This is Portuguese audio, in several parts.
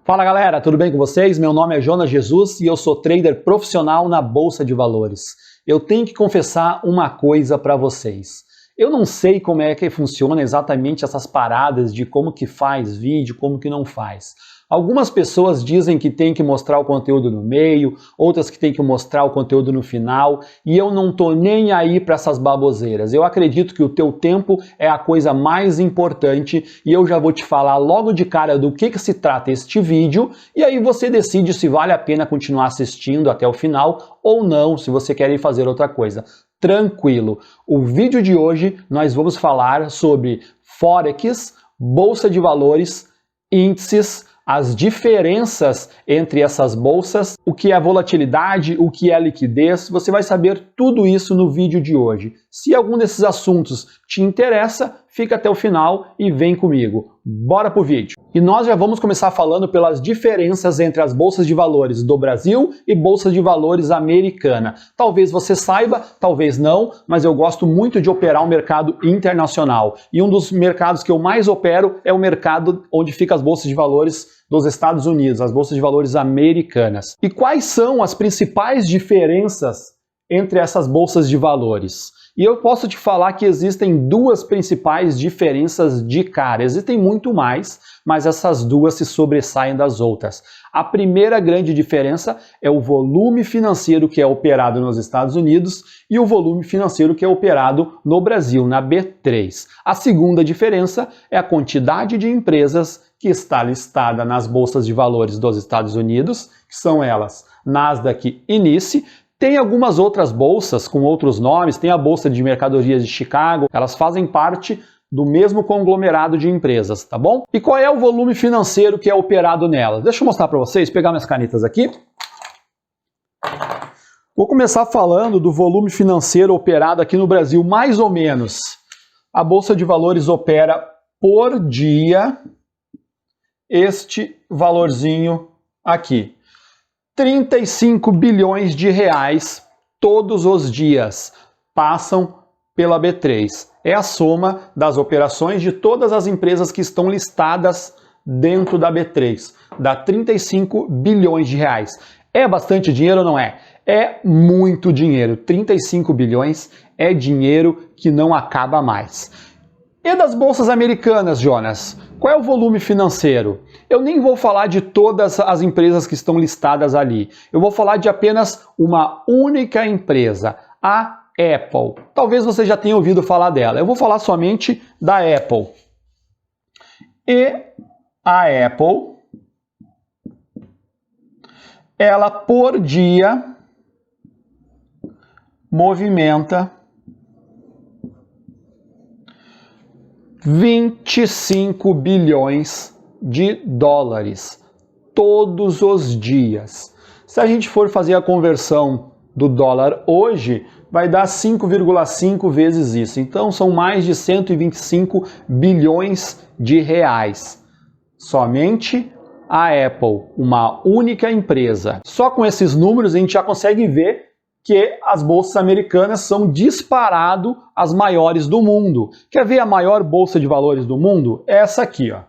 Fala galera, tudo bem com vocês? Meu nome é Jonas Jesus e eu sou trader profissional na Bolsa de Valores. Eu tenho que confessar uma coisa para vocês. Eu não sei como é que funciona exatamente essas paradas de como que faz vídeo, como que não faz. Algumas pessoas dizem que tem que mostrar o conteúdo no meio, outras que tem que mostrar o conteúdo no final, e eu não tô nem aí para essas baboseiras. Eu acredito que o teu tempo é a coisa mais importante e eu já vou te falar logo de cara do que se trata este vídeo, e aí você decide se vale a pena continuar assistindo até o final ou não, se você quer ir fazer outra coisa. Tranquilo. O vídeo de hoje nós vamos falar sobre Forex, Bolsa de Valores, índices, as diferenças entre essas bolsas, o que é volatilidade, o que é liquidez, você vai saber tudo isso no vídeo de hoje. Se algum desses assuntos te interessa, fica até o final e vem comigo. Bora pro vídeo! E nós já vamos começar falando pelas diferenças entre as bolsas de valores do Brasil e bolsa de valores americana. Talvez você saiba, talvez não, mas eu gosto muito de operar o mercado internacional. E um dos mercados que eu mais opero é o mercado onde ficam as bolsas de valores dos Estados Unidos, as bolsas de valores americanas. E quais são as principais diferenças entre essas bolsas de valores? E eu posso te falar que existem duas principais diferenças de cara. Existem muito mais, mas essas duas se sobressaem das outras. A primeira grande diferença é o volume financeiro que é operado nos Estados Unidos e o volume financeiro que é operado no Brasil, na B3. A segunda diferença é a quantidade de empresas que está listada nas bolsas de valores dos Estados Unidos, que são elas Nasdaq e NYSE. Tem algumas outras bolsas com outros nomes, tem a Bolsa de Mercadorias de Chicago, elas fazem parte do mesmo conglomerado de empresas, tá bom? E qual é o volume financeiro que é operado nelas? Deixa eu mostrar para vocês, pegar minhas canetas aqui. Vou começar falando do volume financeiro operado aqui no Brasil, mais ou menos. A Bolsa de Valores opera por dia este valorzinho aqui. 35 bilhões de reais todos os dias passam pela B3. É a soma das operações de todas as empresas que estão listadas dentro da B3. Dá 35 bilhões de reais. É bastante dinheiro ou não é? É muito dinheiro. 35 bilhões é dinheiro que não acaba mais. E das bolsas americanas, Jonas? Qual é o volume financeiro? Eu nem vou falar de todas as empresas que estão listadas ali. Eu vou falar de apenas uma única empresa, a Apple. Talvez você já tenha ouvido falar dela. Eu vou falar somente da Apple. E a Apple, ela por dia movimenta 25 bilhões de dólares todos os dias. Se a gente for fazer a conversão do dólar hoje, vai dar 5,5 vezes isso. Então são mais de 125 bilhões de reais. Somente a Apple, uma única empresa. Só com esses números a gente já consegue ver que as bolsas americanas são disparado as maiores do mundo. Quer ver a maior bolsa de valores do mundo? É essa aqui, ó,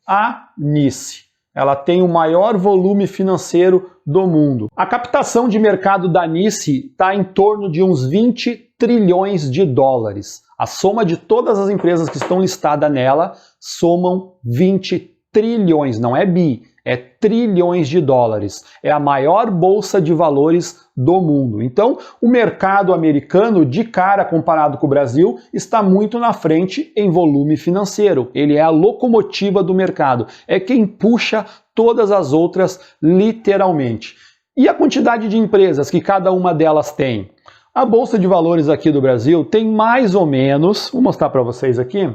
a NYSE. Ela tem o maior volume financeiro do mundo. A captação de mercado da NYSE está em torno de uns 20 trilhões de dólares. A soma de todas as empresas que estão listadas nela somam 20 trilhões, não é bi. É trilhões de dólares. É a maior bolsa de valores do mundo. Então, o mercado americano, de cara comparado com o Brasil, está muito na frente em volume financeiro. Ele é a locomotiva do mercado. É quem puxa todas as outras, literalmente. E a quantidade de empresas que cada uma delas tem? A Bolsa de Valores aqui do Brasil tem mais ou menos, vou mostrar para vocês aqui,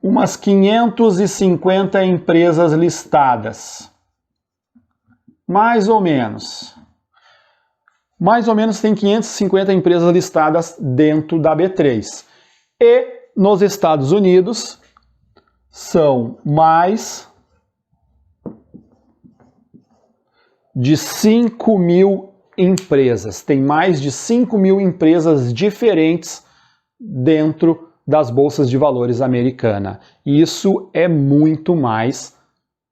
umas 550 empresas listadas. Mais ou menos. Mais ou menos tem 550 empresas listadas dentro da B3. E nos Estados Unidos são mais de 5 mil empresas. Tem mais de 5 mil empresas diferentes dentro das bolsas de valores americana. Isso é muito mais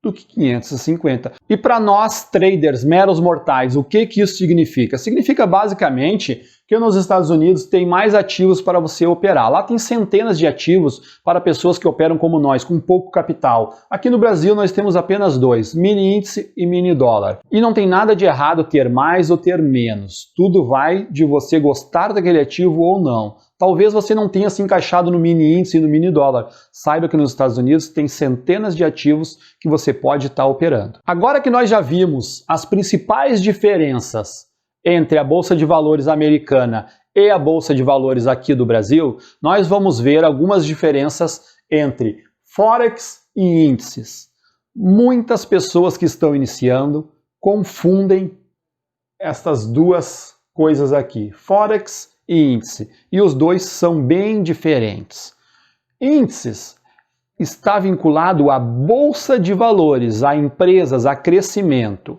do que 550. E para nós traders meros mortais, o que isso significa? Significa basicamente que nos Estados Unidos tem mais ativos para você operar. Lá tem centenas de ativos para pessoas que operam como nós, com pouco capital. Aqui no Brasil nós temos apenas dois, mini índice e mini dólar. E não tem nada de errado ter mais ou ter menos. Tudo vai de você gostar daquele ativo ou não. Talvez você não tenha se encaixado no mini índice e no mini dólar. Saiba que nos Estados Unidos tem centenas de ativos que você pode estar operando. Agora que nós já vimos as principais diferenças entre a Bolsa de Valores americana e a Bolsa de Valores aqui do Brasil, nós vamos ver algumas diferenças entre Forex e índices. Muitas pessoas que estão iniciando confundem estas duas coisas aqui, Forex e índice, e os dois são bem diferentes. Índices está vinculado à Bolsa de Valores, a empresas, a crescimento.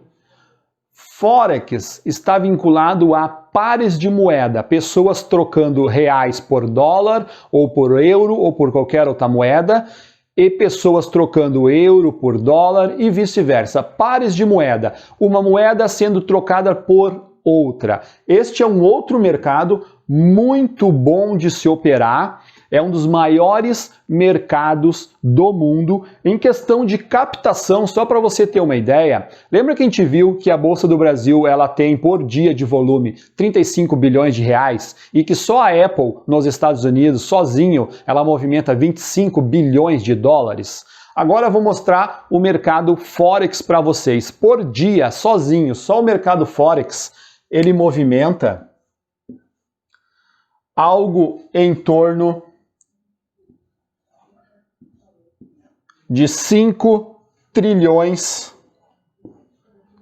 Forex está vinculado a pares de moeda, pessoas trocando reais por dólar, ou por euro, ou por qualquer outra moeda, e pessoas trocando euro por dólar e vice-versa. Pares de moeda, uma moeda sendo trocada por outra. Este é um outro mercado muito bom de se operar. É um dos maiores mercados do mundo em questão de captação. Só para você ter uma ideia, lembra que a gente viu que a Bolsa do Brasil ela tem por dia de volume 35 bilhões de reais e que só a Apple nos Estados Unidos, sozinho, ela movimenta 25 bilhões de dólares? Agora eu vou mostrar o mercado Forex para vocês. Por dia, sozinho, só o mercado Forex, ele movimenta algo em torno de 5 trilhões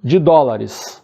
de dólares.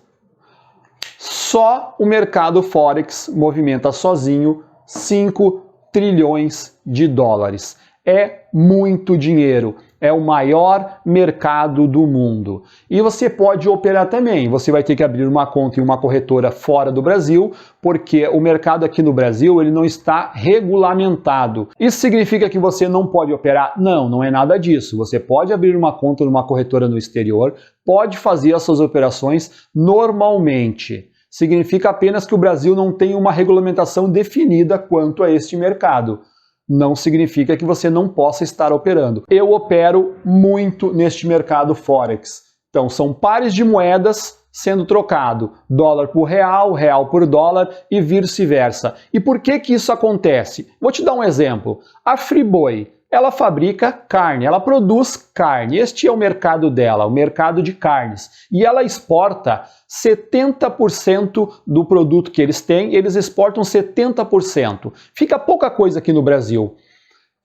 Só o mercado Forex movimenta sozinho 5 trilhões de dólares. É muito dinheiro. É o maior mercado do mundo. E você pode operar também. Você vai ter que abrir uma conta em uma corretora fora do Brasil, porque o mercado aqui no Brasil ele não está regulamentado. Isso significa que você não pode operar? Não, não é nada disso. Você pode abrir uma conta numa corretora no exterior, pode fazer as suas operações normalmente. Significa apenas que o Brasil não tem uma regulamentação definida quanto a este mercado. Não significa que você não possa estar operando. Eu opero muito neste mercado Forex. Então, são pares de moedas sendo trocado, dólar por real, real por dólar e vice-versa. E por que isso acontece? Vou te dar um exemplo. A Friboi, ela fabrica carne, ela produz carne. Este é o mercado dela, o mercado de carnes. E ela exporta 70% do produto que eles têm, eles exportam 70%. Fica pouca coisa aqui no Brasil.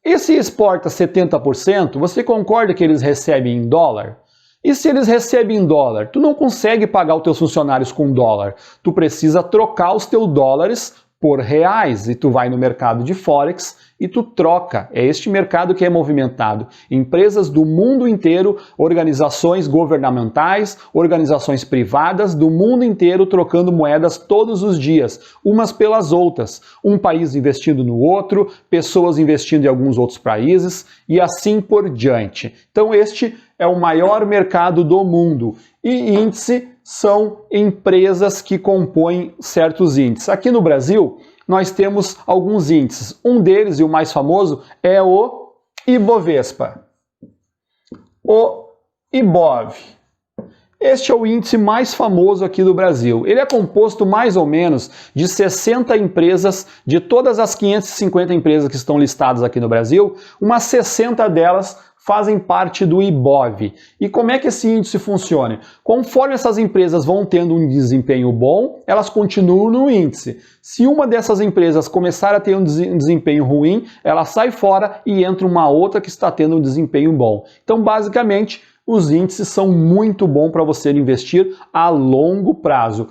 E se exporta 70%, você concorda que eles recebem em dólar? E se eles recebem em dólar? Tu não consegue pagar os teus funcionários com dólar. Tu precisa trocar os teus dólares por reais e tu vai no mercado de Forex e tu troca. É este mercado que é movimentado. Empresas do mundo inteiro, organizações governamentais, organizações privadas do mundo inteiro trocando moedas todos os dias, umas pelas outras. Um país investindo no outro, pessoas investindo em alguns outros países e assim por diante. Então este é o maior mercado do mundo. E índice são empresas que compõem certos índices. Aqui no Brasil, nós temos alguns índices. Um deles, e o mais famoso, é o Ibovespa. O Ibov. Este é o índice mais famoso aqui do Brasil. Ele é composto mais ou menos de 60 empresas, de todas as 550 empresas que estão listadas aqui no Brasil, umas 60 delas fazem parte do Ibov. E como é que esse índice funciona? Conforme essas empresas vão tendo um desempenho bom, elas continuam no índice. Se uma dessas empresas começar a ter um desempenho ruim, ela sai fora e entra uma outra que está tendo um desempenho bom. Então, basicamente, os índices são muito bons para você investir a longo prazo.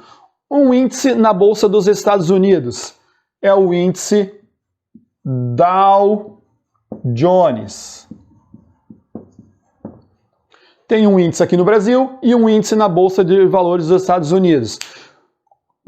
Um índice na Bolsa dos Estados Unidos é o índice Dow Jones. Tem um índice aqui no Brasil e um índice na Bolsa de Valores dos Estados Unidos.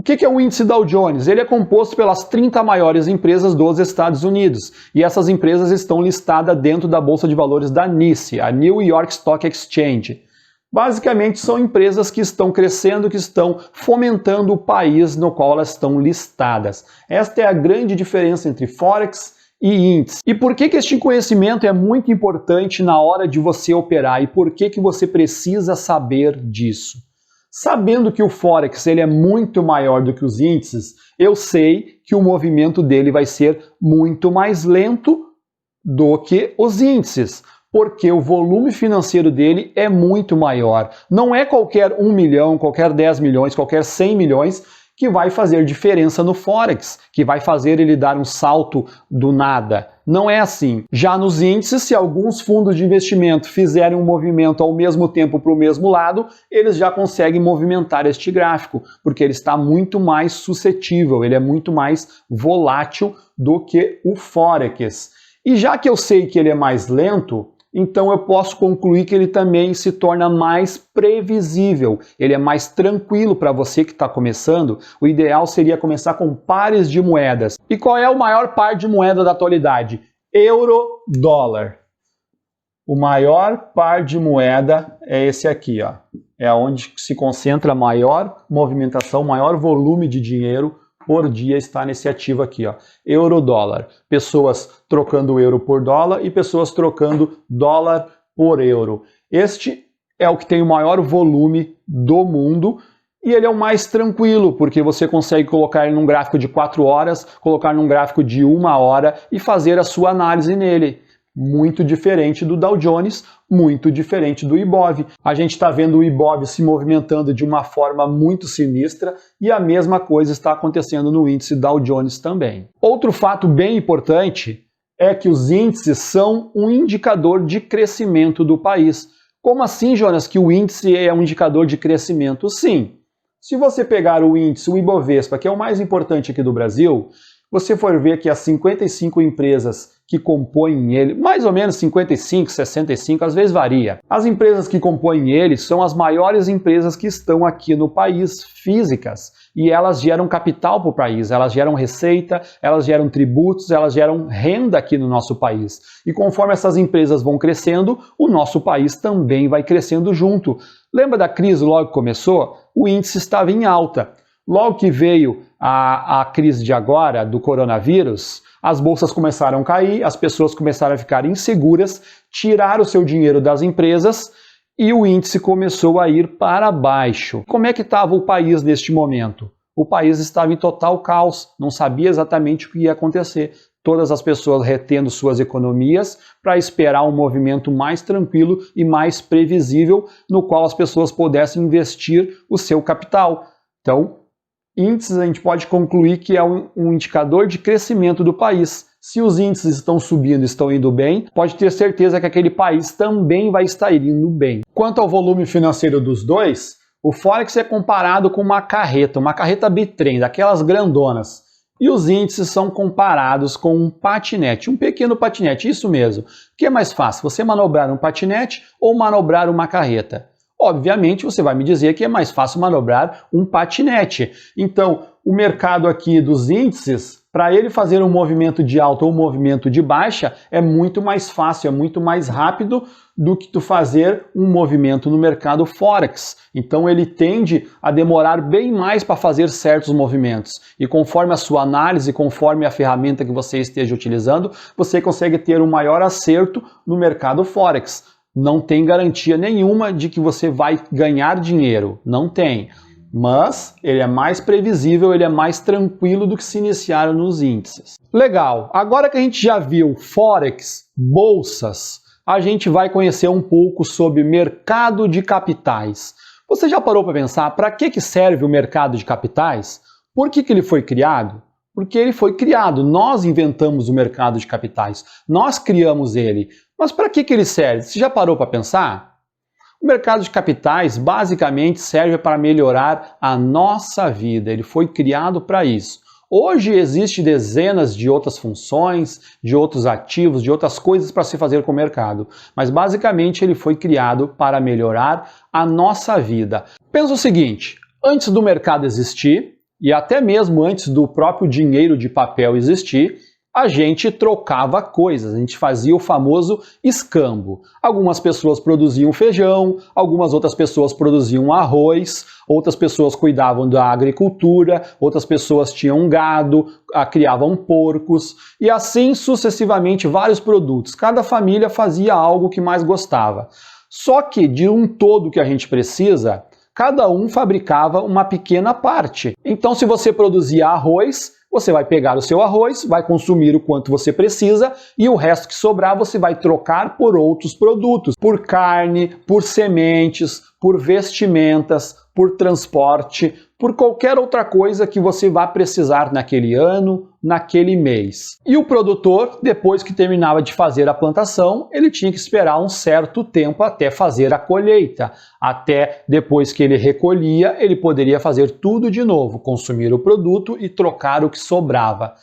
que é o índice Dow Jones? Ele é composto pelas 30 maiores empresas dos Estados Unidos, e essas empresas estão listadas dentro da Bolsa de Valores da NYSE, a New York Stock Exchange. Basicamente são empresas que estão crescendo, que estão fomentando o país no qual elas estão listadas. Esta é a grande diferença entre Forex e índice. E por que este conhecimento é muito importante na hora de você operar e por que você precisa saber disso? Sabendo que o Forex ele é muito maior do que os índices, eu sei que o movimento dele vai ser muito mais lento do que os índices, porque o volume financeiro dele é muito maior. Não é qualquer 1 milhão, qualquer 10 milhões, qualquer 100 milhões que vai fazer diferença no Forex, que vai fazer ele dar um salto do nada. Não é assim. Já nos índices, se alguns fundos de investimento fizerem um movimento ao mesmo tempo para o mesmo lado, eles já conseguem movimentar este gráfico, porque ele está muito mais suscetível, ele é muito mais volátil do que o Forex. E já que eu sei que ele é mais lento, então eu posso concluir que ele também se torna mais previsível, ele é mais tranquilo para você que está começando. O ideal seria começar com pares de moedas. E qual é o maior par de moeda da atualidade? Euro-dólar. O maior par de moeda é esse aqui, ó. É onde se concentra a maior movimentação, maior volume de dinheiro por dia está nesse ativo aqui, ó, euro-dólar. Pessoas trocando euro por dólar e pessoas trocando dólar por euro. Este é o que tem o maior volume do mundo e ele é o mais tranquilo, porque você consegue colocar ele num gráfico de 4 horas, colocar num gráfico de 1 hora e fazer a sua análise nele. Muito diferente do Dow Jones, muito diferente do Ibov. A gente está vendo o Ibov se movimentando de uma forma muito sinistra e a mesma coisa está acontecendo no índice Dow Jones também. Outro fato bem importante é que os índices são um indicador de crescimento do país. Como assim, Jonas, que o índice é um indicador de crescimento? Sim. Se você pegar o índice, o Ibovespa, que é o mais importante aqui do Brasil, você for ver que as 55 empresas que compõem ele, mais ou menos 55, 65, às vezes varia. As empresas que compõem ele são as maiores empresas que estão aqui no país, físicas, e elas geram capital para o país, elas geram receita, elas geram tributos, elas geram renda aqui no nosso país. E conforme essas empresas vão crescendo, o nosso país também vai crescendo junto. Lembra da crise logo que começou? O índice estava em alta. Logo que veio a crise de agora, do coronavírus, as bolsas começaram a cair, as pessoas começaram a ficar inseguras, tiraram o seu dinheiro das empresas e o índice começou a ir para baixo. Como é que estava o país neste momento? O país estava em total caos, não sabia exatamente o que ia acontecer. Todas as pessoas retendo suas economias para esperar um movimento mais tranquilo e mais previsível, no qual as pessoas pudessem investir o seu capital. Então, índices a gente pode concluir que é um indicador de crescimento do país. Se os índices estão subindo, estão indo bem, pode ter certeza que aquele país também vai estar indo bem. Quanto ao volume financeiro dos dois, o Forex é comparado com uma carreta bitrem, daquelas grandonas. E os índices são comparados com um patinete, um pequeno patinete, isso mesmo. O que é mais fácil, você manobrar um patinete ou manobrar uma carreta? Obviamente, você vai me dizer que é mais fácil manobrar um patinete. Então, o mercado aqui dos índices, para ele fazer um movimento de alta ou um movimento de baixa, é muito mais fácil, é muito mais rápido do que tu fazer um movimento no mercado Forex. Então, ele tende a demorar bem mais para fazer certos movimentos. E conforme a sua análise, conforme a ferramenta que você esteja utilizando, você consegue ter um maior acerto no mercado Forex. Não tem garantia nenhuma de que você vai ganhar dinheiro, não tem. Mas ele é mais previsível, ele é mais tranquilo do que se iniciaram nos índices. Legal, agora que a gente já viu Forex, bolsas, a gente vai conhecer um pouco sobre mercado de capitais. Você já parou para pensar para que serve o mercado de capitais? Por que ele foi criado? Porque ele foi criado, nós inventamos o mercado de capitais, nós criamos ele. Mas para que ele serve? Você já parou para pensar? O mercado de capitais basicamente serve para melhorar a nossa vida, ele foi criado para isso. Hoje existem dezenas de outras funções, de outros ativos, de outras coisas para se fazer com o mercado, mas basicamente ele foi criado para melhorar a nossa vida. Pensa o seguinte, antes do mercado existir, e até mesmo antes do próprio dinheiro de papel existir, a gente trocava coisas, a gente fazia o famoso escambo. Algumas pessoas produziam feijão, algumas outras pessoas produziam arroz, outras pessoas cuidavam da agricultura, outras pessoas tinham gado, criavam porcos, e assim sucessivamente vários produtos. Cada família fazia algo que mais gostava. Só que de um todo que a gente precisa, cada um fabricava uma pequena parte. Então, se você produzia arroz, você vai pegar o seu arroz, vai consumir o quanto você precisa e o resto que sobrar você vai trocar por outros produtos, por carne, por sementes, por vestimentas, por transporte, por qualquer outra coisa que você vá precisar naquele ano, naquele mês. E o produtor, depois que terminava de fazer a plantação, ele tinha que esperar um certo tempo até fazer a colheita. Até depois que ele recolhia, ele poderia fazer tudo de novo, consumir o produto e trocar o que sobrava.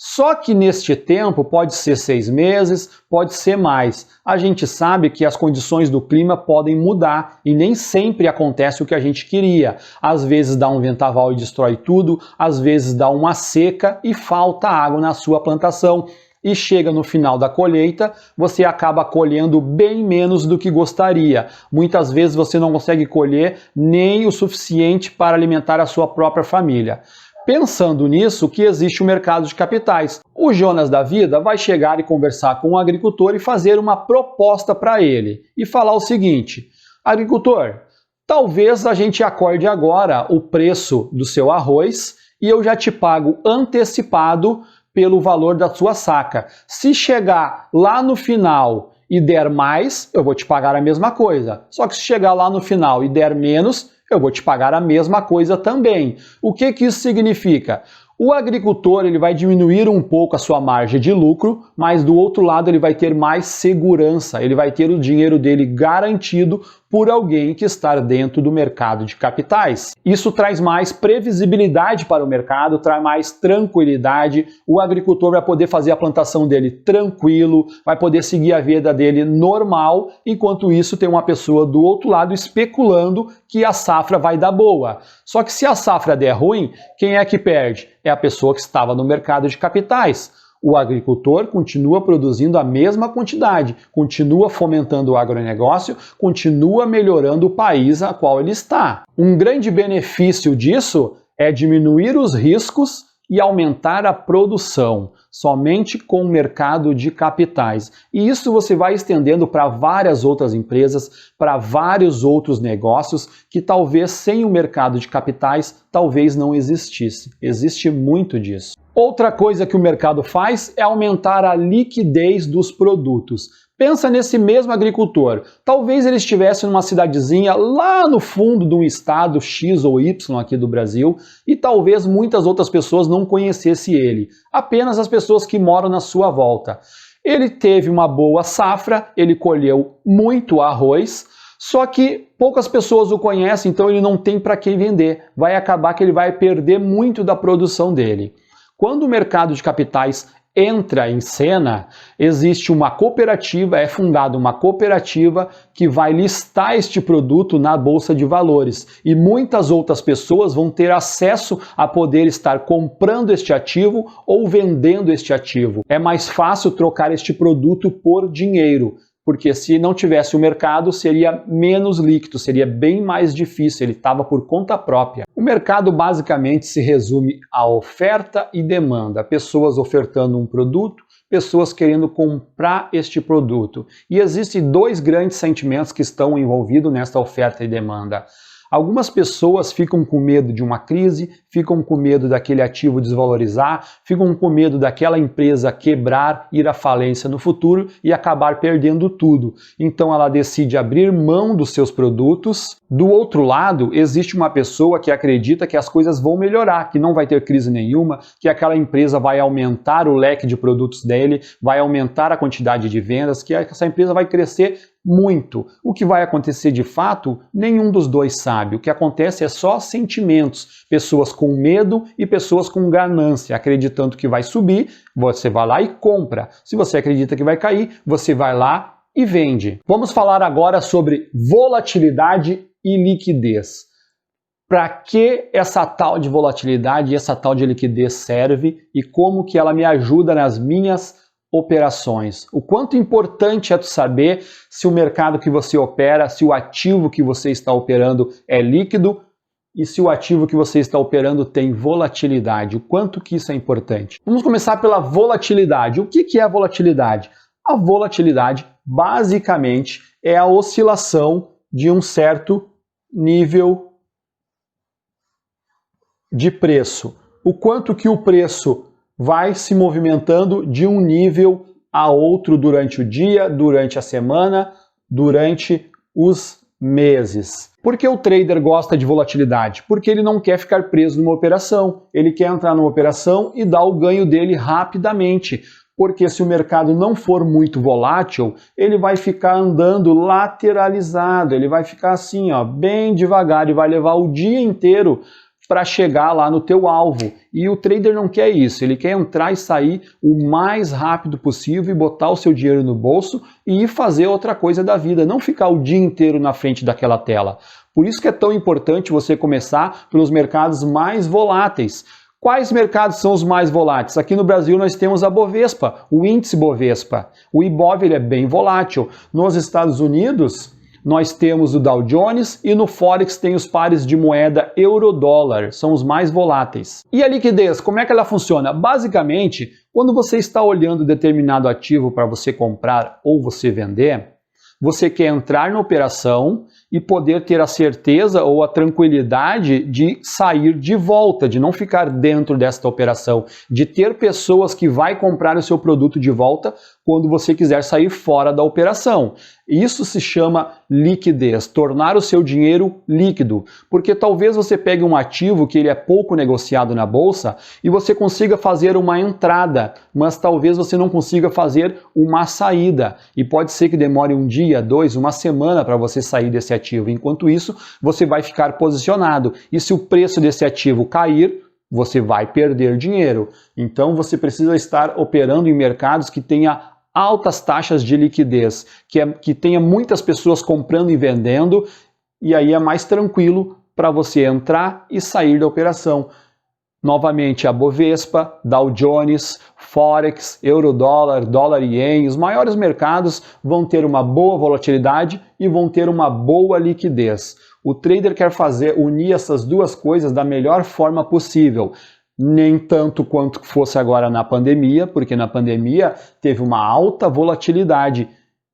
Só que neste tempo, pode ser 6 meses, pode ser mais. A gente sabe que as condições do clima podem mudar e nem sempre acontece o que a gente queria. Às vezes dá um vendaval e destrói tudo, às vezes dá uma seca e falta água na sua plantação. E chega no final da colheita, você acaba colhendo bem menos do que gostaria. Muitas vezes você não consegue colher nem o suficiente para alimentar a sua própria família. Pensando nisso, que existe o mercado de capitais. O Jonas da vida vai chegar e conversar com o agricultor e fazer uma proposta para ele. E falar o seguinte: agricultor, talvez a gente acorde agora o preço do seu arroz e eu já te pago antecipado pelo valor da sua saca. Se chegar lá no final e der mais, eu vou te pagar a mesma coisa. Só que se chegar lá no final e der menos, eu vou te pagar a mesma coisa também. O que isso significa? O agricultor ele vai diminuir um pouco a sua margem de lucro, mas do outro lado ele vai ter mais segurança, ele vai ter o dinheiro dele garantido por alguém que está dentro do mercado de capitais. Isso traz mais previsibilidade para o mercado, traz mais tranquilidade, o agricultor vai poder fazer a plantação dele tranquilo, vai poder seguir a vida dele normal, enquanto isso tem uma pessoa do outro lado especulando que a safra vai dar boa. Só que se a safra der ruim, quem é que perde? É a pessoa que estava no mercado de capitais. O agricultor continua produzindo a mesma quantidade, continua fomentando o agronegócio, continua melhorando o país a qual ele está. Um grande benefício disso é diminuir os riscos e aumentar a produção, somente com o mercado de capitais. E isso você vai estendendo para várias outras empresas, para vários outros negócios que talvez sem o mercado de capitais talvez não existisse. Existe muito disso. Outra coisa que o mercado faz é aumentar a liquidez dos produtos. Pensa nesse mesmo agricultor. Talvez ele estivesse numa cidadezinha lá no fundo de um estado X ou Y aqui do Brasil e talvez muitas outras pessoas não conhecessem ele. Apenas as pessoas que moram na sua volta. Ele teve uma boa safra, ele colheu muito arroz, só que poucas pessoas o conhecem, então ele não tem para quem vender. Vai acabar que ele vai perder muito da produção dele. Quando o mercado de capitais entra em cena, existe uma cooperativa, é fundada uma cooperativa que vai listar este produto na Bolsa de Valores e muitas outras pessoas vão ter acesso a poder estar comprando este ativo ou vendendo este ativo. É mais fácil trocar este produto por dinheiro, porque se não tivesse o mercado seria menos líquido, seria bem mais difícil, ele estava por conta própria. O mercado basicamente se resume a oferta e demanda, pessoas ofertando um produto, pessoas querendo comprar este produto. E existem dois grandes sentimentos que estão envolvidos nesta oferta e demanda. Algumas pessoas ficam com medo de uma crise, ficam com medo daquele ativo desvalorizar, ficam com medo daquela empresa quebrar, ir à falência no futuro e acabar perdendo tudo. Então ela decide abrir mão dos seus produtos. Do outro lado, existe uma pessoa que acredita que as coisas vão melhorar, que não vai ter crise nenhuma, que aquela empresa vai aumentar o leque de produtos dele, vai aumentar a quantidade de vendas, que essa empresa vai crescer muito. O que vai acontecer de fato, nenhum dos dois sabe. O que acontece é só sentimentos. Pessoas com medo e pessoas com ganância, acreditando que vai subir, você vai lá e compra. Se você acredita que vai cair, você vai lá e vende. Vamos falar agora sobre volatilidade e liquidez. para que essa tal de volatilidade e essa tal de liquidez serve e como que ela me ajuda nas minhas operações. O quanto importante é tu saber se o mercado que você opera, se o ativo que você está operando é líquido e se o ativo que você está operando tem volatilidade. O quanto que isso é importante. Vamos começar pela volatilidade. O que é a volatilidade? A volatilidade, basicamente, é a oscilação de um certo nível de preço. O quanto que o preço vai se movimentando de um nível a outro durante o dia, durante a semana, durante os meses. Por que o trader gosta de volatilidade? Porque ele não quer ficar preso numa operação. Ele quer entrar numa operação e dar o ganho dele rapidamente. Porque se o mercado não for muito volátil, ele vai ficar andando lateralizado, ele vai ficar assim, ó, bem devagar e vai levar o dia inteiro para chegar lá no teu alvo. E o trader não quer isso, ele quer entrar e sair o mais rápido possível e botar o seu dinheiro no bolso e ir fazer outra coisa da vida, não ficar o dia inteiro na frente daquela tela. Por isso que é tão importante você começar pelos mercados mais voláteis. Quais mercados são os mais voláteis? Aqui no Brasil nós temos a Bovespa, o índice Bovespa. O Ibov ele é bem volátil. Nos Estados Unidos nós temos o Dow Jones e no Forex tem os pares de moeda euro-dólar, são os mais voláteis. E a liquidez, como é que ela funciona? Basicamente, quando você está olhando determinado ativo para você comprar ou você vender, você quer entrar na operação e poder ter a certeza ou a tranquilidade de sair de volta, de não ficar dentro desta operação, de ter pessoas que vai comprar o seu produto de volta quando você quiser sair fora da operação. Isso se chama liquidez, tornar o seu dinheiro líquido, porque talvez você pegue um ativo que ele é pouco negociado na bolsa e você consiga fazer uma entrada, mas talvez você não consiga fazer uma saída e pode ser que demore um dia, dois, uma semana para você sair desse ativo. Enquanto isso, você vai ficar posicionado e se o preço desse ativo cair, você vai perder dinheiro. Então você precisa estar operando em mercados que tenha altas taxas de liquidez, que tenha muitas pessoas comprando e vendendo, e aí é mais tranquilo para você entrar e sair da operação. Novamente, a Bovespa, Dow Jones, Forex, Eurodólar, dólar e ien, os maiores mercados vão ter uma boa volatilidade e vão ter uma boa liquidez. O trader quer unir essas duas coisas da melhor forma possível. Nem tanto quanto fosse agora na pandemia, porque na pandemia teve uma alta volatilidade.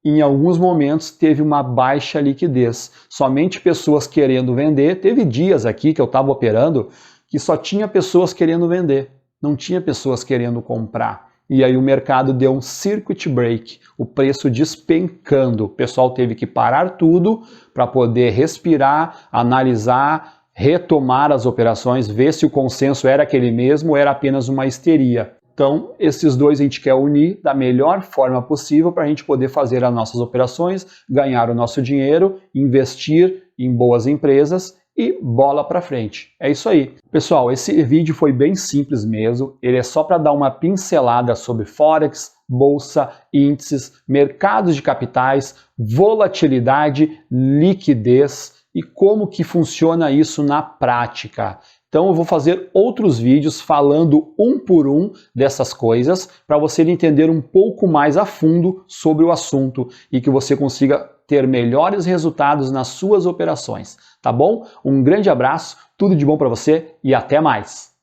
Em alguns momentos teve uma baixa liquidez. Somente pessoas querendo vender. Teve dias aqui que eu estava operando que só tinha pessoas querendo vender, não tinha pessoas querendo comprar. E aí o mercado deu um circuit break, o preço despencando. O pessoal teve que parar tudo para poder respirar, analisar, retomar as operações, ver se o consenso era aquele mesmo ou era apenas uma histeria. Então, esses dois a gente quer unir da melhor forma possível para a gente poder fazer as nossas operações, ganhar o nosso dinheiro, investir em boas empresas e bola para frente. É isso aí. Pessoal, esse vídeo foi bem simples mesmo. Ele é só para dar uma pincelada sobre Forex, bolsa, índices, mercados de capitais, volatilidade, liquidez e como que funciona isso na prática. Então eu vou fazer outros vídeos falando um por um dessas coisas para você entender um pouco mais a fundo sobre o assunto e que você consiga ter melhores resultados nas suas operações, tá bom? Um grande abraço, tudo de bom para você e até mais!